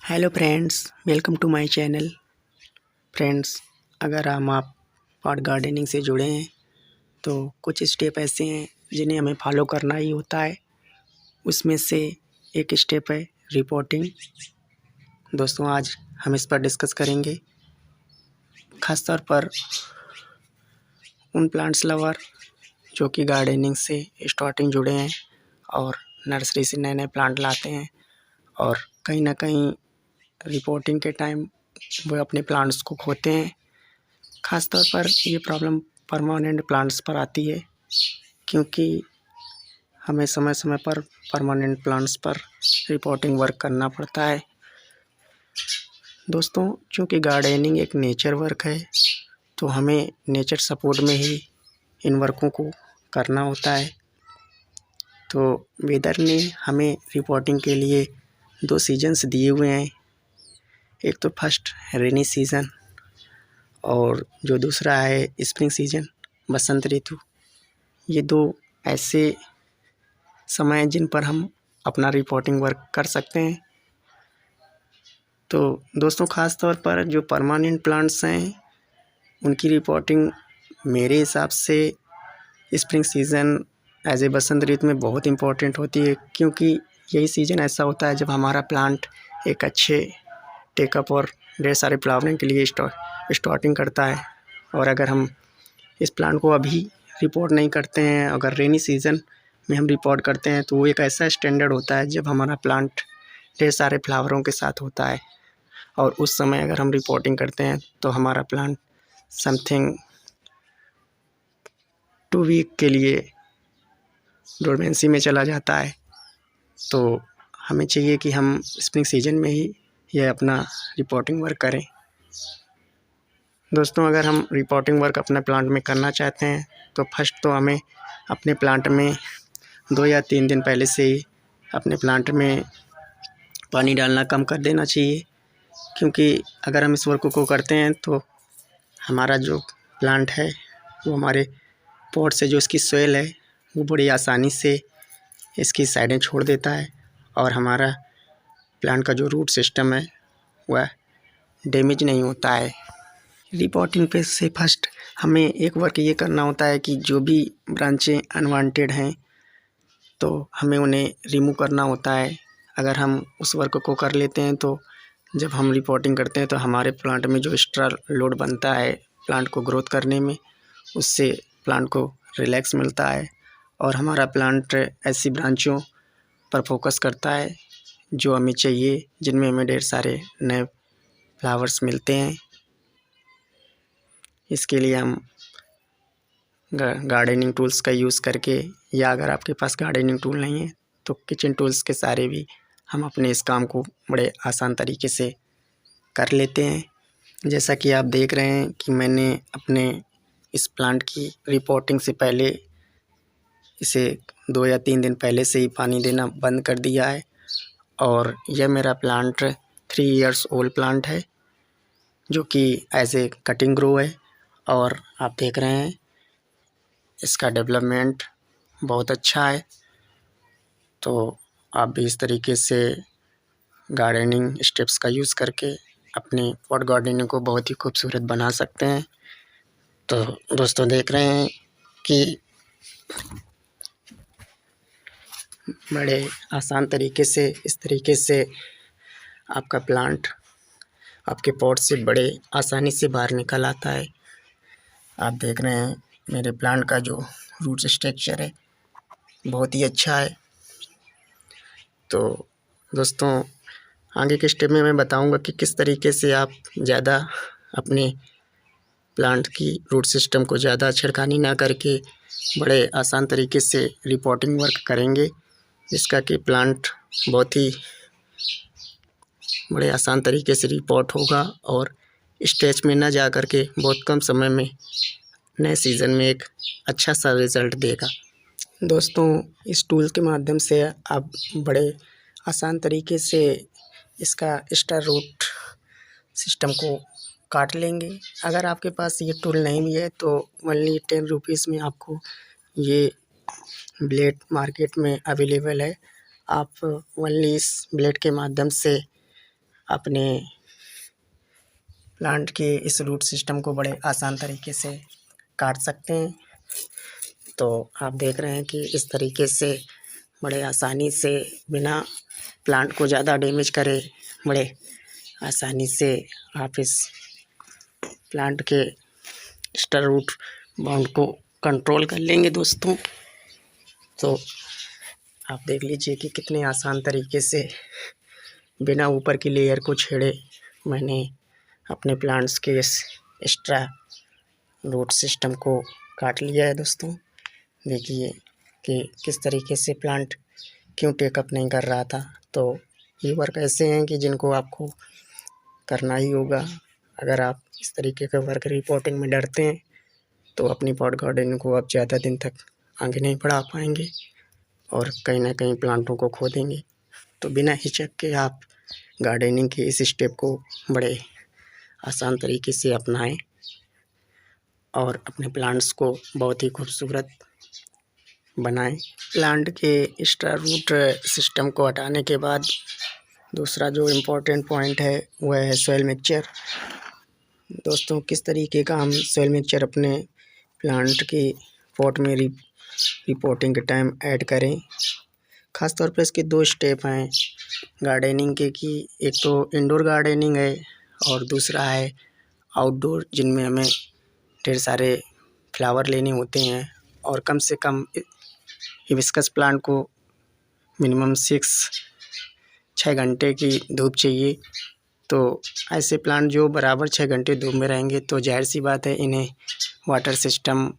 Hello friends, welcome to my channel. Friends, अगर आप pot gardening से जुड़े हैं तो कुछ स्टेप ऐसे हैं जिन्हें हमें फॉलो करना ही होता है। उसमें से एक स्टेप है रिपोर्टिंग। दोस्तों, आज हम इस पर डिस्कस करेंगे, ख़ासतौर पर उन प्लांट्स लवर जो कि गार्डनिंग से स्टार्टिंग जुड़े हैं और नर्सरी से नए नए प्लांट लाते हैं और कहीं ना कहीं रिपोर्टिंग के टाइम वो अपने प्लांट्स को खोते हैं। ख़ास तौर पर ये प्रॉब्लम परमानेंट प्लांट्स पर आती है, क्योंकि हमें समय समय पर परमानेंट प्लांट्स पर रिपोर्टिंग वर्क करना पड़ता है। दोस्तों, चूँकि गार्डनिंग एक नेचर वर्क है तो हमें नेचर सपोर्ट में ही इन वर्कों को करना होता है। तो वेदर ने हमें रिपोर्टिंग के लिए 2 सीजन्स दिए हुए हैं। एक तो फर्स्ट रेनी सीज़न और जो दूसरा है स्प्रिंग सीजन, बसंत ऋतु। ये 2 ऐसे समय हैं जिन पर हम अपना रिपोर्टिंग वर्क कर सकते हैं। तो दोस्तों, ख़ास तौर पर जो परमानेंट प्लांट्स हैं उनकी रिपोर्टिंग मेरे हिसाब से स्प्रिंग सीज़न एज ए बसंत ऋतु में बहुत इम्पोर्टेंट होती है, क्योंकि यही सीज़न ऐसा होता है जब हमारा प्लांट एक अच्छे टेकअप और ढेर सारे फ्लावरिंग के लिए स्टार्टिंग करता है। और अगर हम इस प्लांट को अभी रिपोर्ट नहीं करते हैं, अगर रेनी सीज़न में हम रिपोर्ट करते हैं, तो वो एक ऐसा स्टैंडर्ड होता है जब हमारा प्लांट ढेर सारे फ्लावरों के साथ होता है। और उस समय अगर हम रिपोर्टिंग करते हैं तो हमारा प्लांट समथिंग 2 वीक के लिए डोरमेंसी में चला जाता है। तो हमें चाहिए कि हम स्प्रिंग सीजन में ही यह अपना रिपोर्टिंग वर्क करें। दोस्तों, अगर हम रिपोर्टिंग वर्क अपने प्लांट में करना चाहते हैं तो फर्स्ट तो हमें अपने प्लांट में 2 या 3 दिन पहले से ही अपने प्लांट में पानी डालना कम कर देना चाहिए, क्योंकि अगर हम इस वर्क को करते हैं तो हमारा जो प्लांट है वो हमारे पॉट से जो इसकी सॉइल है वो बड़ी आसानी से इसकी साइडें छोड़ देता है और हमारा प्लांट का जो रूट सिस्टम है वह डैमेज नहीं होता है। रिपोर्टिंग पे से फर्स्ट हमें एक वर्क ये करना होता है कि जो भी ब्रांचें अनवांटेड हैं तो हमें उन्हें रिमूव करना होता है। अगर हम उस वर्क को कर लेते हैं तो जब हम रिपोर्टिंग करते हैं तो हमारे प्लांट में जो एक्स्ट्रा लोड बनता है प्लांट को ग्रोथ करने में, उससे प्लांट को रिलैक्स मिलता है और हमारा प्लांट ऐसी ब्रांचों पर फोकस करता है जो हमें चाहिए, जिनमें हमें ढेर सारे नए फ्लावर्स मिलते हैं। इसके लिए हम गार्डनिंग टूल्स का यूज़ करके, या अगर आपके पास गार्डनिंग टूल नहीं है तो किचन टूल्स के सारे भी हम अपने इस काम को बड़े आसान तरीके से कर लेते हैं। जैसा कि आप देख रहे हैं कि मैंने अपने इस प्लांट की रिपोर्टिंग से पहले इसे 2 या 3 दिन पहले से ही पानी देना बंद कर दिया है और यह मेरा प्लांट 3 इयर्स ओल्ड प्लांट है जो कि एज ए कटिंग ग्रो है। और आप देख रहे हैं इसका डेवलपमेंट बहुत अच्छा है। तो आप भी इस तरीके से गार्डनिंग स्टेप्स का यूज़ करके अपनी पॉट गार्डनिंग को बहुत ही खूबसूरत बना सकते हैं। तो दोस्तों, देख रहे हैं कि बड़े आसान तरीके से इस तरीके से आपका प्लांट आपके पॉट से बड़े आसानी से बाहर निकल आता है। आप देख रहे हैं मेरे प्लांट का जो रूट स्ट्रक्चर है बहुत ही अच्छा है। तो दोस्तों, आगे के स्टेप में मैं बताऊंगा कि किस तरीके से आप ज़्यादा अपने प्लांट की रूट सिस्टम को ज़्यादा छिड़कानी ना करके बड़े आसान तरीके से रिपोर्टिंग वर्क करेंगे, जिसका कि प्लांट बहुत ही बड़े आसान तरीके से रिपोर्ट होगा और स्टेज में ना जा कर के बहुत कम समय में नए सीज़न में एक अच्छा सा रिज़ल्ट देगा। दोस्तों, इस टूल के माध्यम से आप बड़े आसान तरीके से इसका स्टार रूट सिस्टम को काट लेंगे। अगर आपके पास ये टूल नहीं भी है तो ओनली 10 रुपीज़ में आपको ये ब्लेड मार्केट में अवेलेबल है। आप ओनली इस ब्लेड के माध्यम से अपने प्लांट के इस रूट सिस्टम को बड़े आसान तरीके से काट सकते हैं। तो आप देख रहे हैं कि इस तरीके से बड़े आसानी से बिना प्लांट को ज़्यादा डैमेज करे बड़े आसानी से आप इस प्लांट के स्टर रूट बाउंड को कंट्रोल कर लेंगे दोस्तों। तो आप देख लीजिए कि कितने आसान तरीके से बिना ऊपर की लेयर को छेड़े मैंने अपने प्लांट्स के इस एक्स्ट्रा रूट सिस्टम को काट लिया है दोस्तों। देखिए कि किस तरीके से प्लांट क्यों टेकअप नहीं कर रहा था। तो ये वर्क ऐसे हैं कि जिनको आपको करना ही होगा। अगर आप इस तरीके का वर्क रिपोर्टिंग में डरते हैं तो अपनी पॉट गार्डनिंग को आप ज़्यादा दिन तक आगे नहीं बढ़ा पाएंगे और कहीं ना कहीं प्लांटों को खो देंगे। तो बिना हिचक के आप गार्डनिंग के इस स्टेप को बड़े आसान तरीके से अपनाएं और अपने प्लांट्स को बहुत ही खूबसूरत बनाएं। प्लांट के एक्स्ट्रा रूट सिस्टम को हटाने के बाद दूसरा जो इम्पोर्टेंट पॉइंट है वह है सॉइल मिक्सचर। दोस्तों, किस तरीके का हम सॉइल मिक्सचर अपने प्लांट की पॉट में रिपोर्टिंग के टाइम ऐड करें। ख़ास तौर पर इसके दो स्टेप हैं गार्डनिंग के, कि एक तो इंडोर गार्डनिंग है और दूसरा है आउटडोर, जिनमें हमें ढेर सारे फ्लावर लेने होते हैं और कम से कम हिबिस्कस प्लांट को मिनिमम 6 घंटे की धूप चाहिए। तो ऐसे प्लांट जो बराबर 6 घंटे धूप में रहेंगे तो जाहिर सी बात है इन्हें वाटर सिस्टम,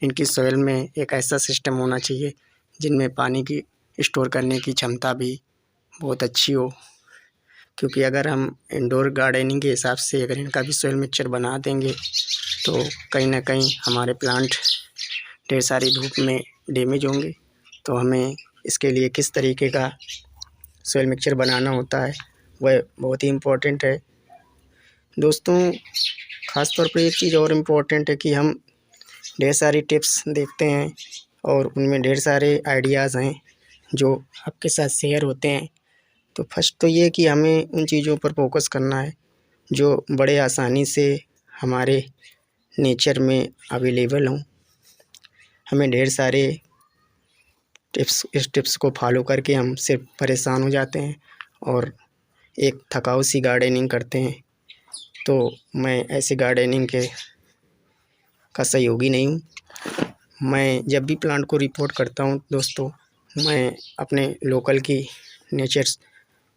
इनकी सॉइल में एक ऐसा सिस्टम होना चाहिए जिनमें पानी की स्टोर करने की क्षमता भी बहुत अच्छी हो। क्योंकि अगर हम इंडोर गार्डनिंग के हिसाब से अगर इनका भी सॉइल मिक्सचर बना देंगे तो कहीं ना कहीं हमारे प्लांट ढेर सारी धूप में डैमेज होंगे। तो हमें इसके लिए किस तरीके का सॉइल मिक्सचर बनाना होता है वह बहुत ही इम्पोर्टेंट है दोस्तों। ख़ास तौर पर एक चीज़ और इम्पोर्टेंट है कि हम ढेर सारी टिप्स देखते हैं और उनमें ढेर सारे आइडियाज़ हैं जो आपके साथ शेयर होते हैं। तो फर्स्ट तो ये कि हमें उन चीज़ों पर फोकस करना है जो बड़े आसानी से हमारे नेचर में अवेलेबल हों। हमें ढेर सारे इस टिप्स को फॉलो करके हम सिर्फ परेशान हो जाते हैं और एक थकाऊ सी गार्डनिंग करते हैं। तो मैं ऐसे गार्डनिंग का सहयोगी नहीं हूँ। मैं जब भी प्लांट को रिपोर्ट करता हूँ दोस्तों, मैं अपने लोकल की नेचर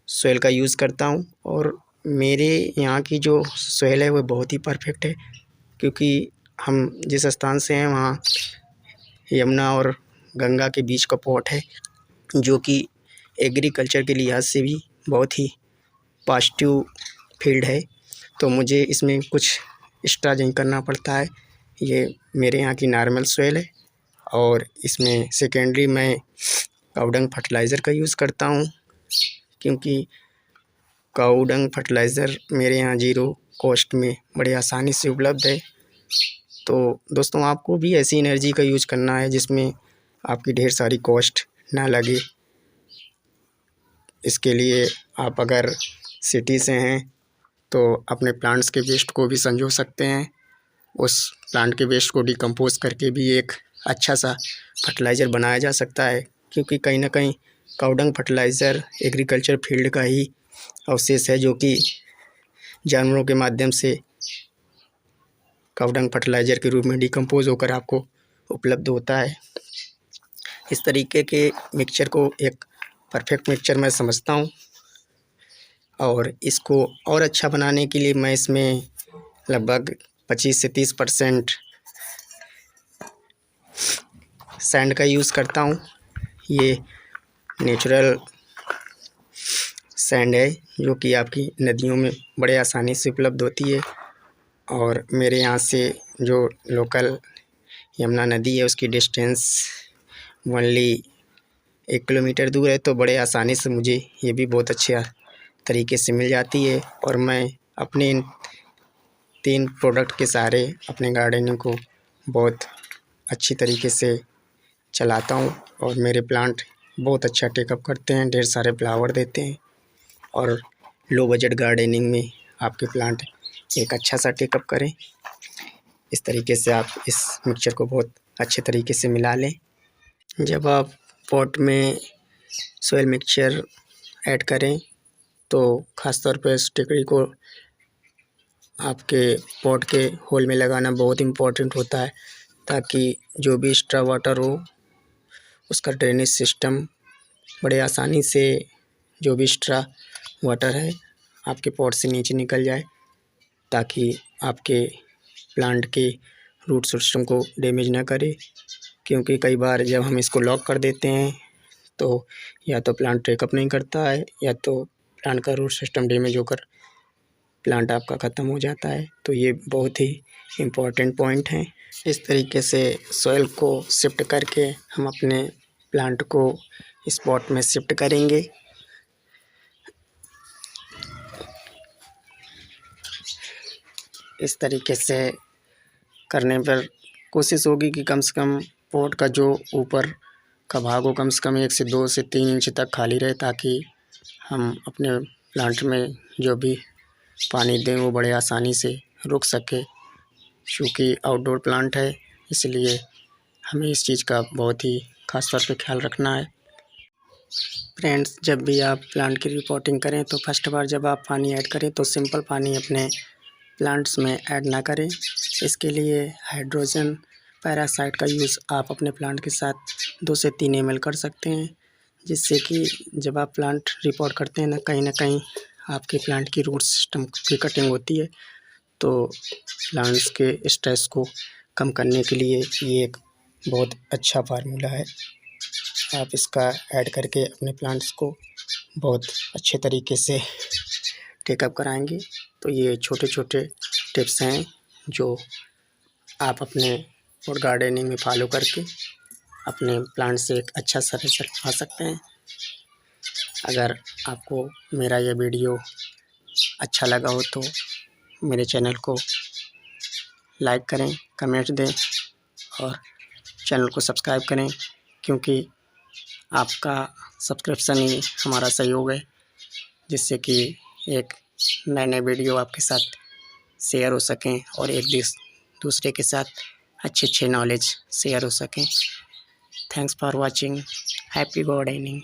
सॉइल का यूज़ करता हूँ और मेरे यहाँ की जो सॉइल है वो बहुत ही परफेक्ट है। क्योंकि हम जिस स्थान से हैं वहाँ यमुना और गंगा के बीच का पॉट है, जो कि एग्रीकल्चर के लिहाज से भी बहुत ही पॉजिटिव फील्ड है। तो मुझे इसमें कुछ एक्स्ट्रा नहीं करना पड़ता है। ये मेरे यहाँ की नॉर्मल सॉइल है और इसमें सेकेंडरी मैं काउडंग फर्टिलाइज़र का यूज़ करता हूँ, क्योंकि काउडंग फर्टिलाइज़र मेरे यहाँ ज़ीरो कॉस्ट में बड़े आसानी से उपलब्ध है। तो दोस्तों, आपको भी ऐसी एनर्जी का यूज़ करना है जिसमें आपकी ढेर सारी कॉस्ट ना लगे। इसके लिए आप अगर सिटी से हैं तो अपने प्लांट्स के वेस्ट को भी संजो सकते हैं। उस प्लांट के वेस्ट को डिकम्पोज करके भी एक अच्छा सा फर्टिलाइज़र बनाया जा सकता है। क्योंकि कहीं ना कहीं काउडंग फर्टिलाइज़र एग्रीकल्चर फील्ड का ही अवशेष है, जो कि जानवरों के माध्यम से काउडंग फर्टिलाइज़र के रूप में डिकम्पोज होकर आपको उपलब्ध होता है। इस तरीके के मिक्सचर को एक परफेक्ट मिक्सचर मैं समझता हूँ और इसको और अच्छा बनाने के लिए मैं इसमें लगभग 25 से 30% सैंड का यूज़ करता हूँ। ये नेचुरल सैंड है जो कि आपकी नदियों में बड़े आसानी से उपलब्ध होती है और मेरे यहाँ से जो लोकल यमुना नदी है उसकी डिस्टेंस ओनली 1 किलोमीटर दूर है। तो बड़े आसानी से मुझे ये भी बहुत अच्छे तरीके से मिल जाती है और मैं अपने इन 3 प्रोडक्ट के सहारे अपने गार्डनिंग को बहुत अच्छी तरीके से चलाता हूँ और मेरे प्लांट बहुत अच्छा टेकअप करते हैं, ढेर सारे फ्लावर देते हैं और लो बजट गार्डनिंग में आपके प्लांट एक अच्छा सा टेकअप करें। इस तरीके से आप इस मिक्सचर को बहुत अच्छे तरीके से मिला लें। जब आप पॉट में सॉइल मिक्सचर ऐड करें तो ख़ास तौर पर इस टिकड़ी को आपके पॉट के होल में लगाना बहुत इम्पोर्टेंट होता है, ताकि जो भी एक्स्ट्रा वाटर हो उसका ड्रेनेज सिस्टम बड़े आसानी से जो भी एक्स्ट्रा वाटर है आपके पॉट से नीचे निकल जाए, ताकि आपके प्लांट के रूट सिस्टम को डैमेज ना करे। क्योंकि कई बार जब हम इसको लॉक कर देते हैं तो या तो प्लांट टेकअप नहीं करता है, या तो प्लांट का रूट सिस्टम डैमेज होकर प्लांट आपका ख़त्म हो जाता है। तो ये बहुत ही इम्पोर्टेंट पॉइंट हैं। इस तरीके से सॉइल को शिफ्ट करके हम अपने प्लांट को इस पॉट में शिफ्ट करेंगे। इस तरीके से करने पर कोशिश होगी कि कम से कम पॉट का जो ऊपर का भाग हो कम से कम 1 से 2 से 3 इंच तक खाली रहे, ताकि हम अपने प्लांट में जो भी पानी दें वो बड़े आसानी से रुक सके। क्योंकि आउटडोर प्लांट है, इसलिए हमें इस चीज़ का बहुत ही ख़ास तौर पे ख्याल रखना है। फ्रेंड्स, जब भी आप प्लांट की रिपोर्टिंग करें तो फर्स्ट बार जब आप पानी ऐड करें तो सिंपल पानी अपने प्लांट्स में ऐड ना करें। इसके लिए हाइड्रोजन पेरोक्साइड का यूज़ आप अपने प्लांट के साथ 2 से 3 ml कर सकते हैं, जिससे कि जब आप प्लांट रिपोर्ट करते हैं ना कहीं आपके प्लांट की रूट सिस्टम की कटिंग होती है, तो प्लांट्स के स्ट्रेस को कम करने के लिए ये एक बहुत अच्छा फार्मूला है। आप इसका ऐड करके अपने प्लांट्स को बहुत अच्छे तरीके से टेकअप कराएंगे। तो ये छोटे छोटे टिप्स हैं जो आप अपने और गार्डनिंग में फॉलो करके अपने प्लांट से एक अच्छा सा रिजल्ट पा सकते हैं। अगर आपको मेरा ये वीडियो अच्छा लगा हो तो मेरे चैनल को लाइक करें, कमेंट दें और चैनल को सब्सक्राइब करें, क्योंकि आपका सब्सक्रिप्शन ही हमारा सहयोग है, जिससे कि एक नए वीडियो आपके साथ शेयर हो सकें और एक दूसरे के साथ अच्छे नॉलेज शेयर हो सकें। Thanks for watching. Happy gardening.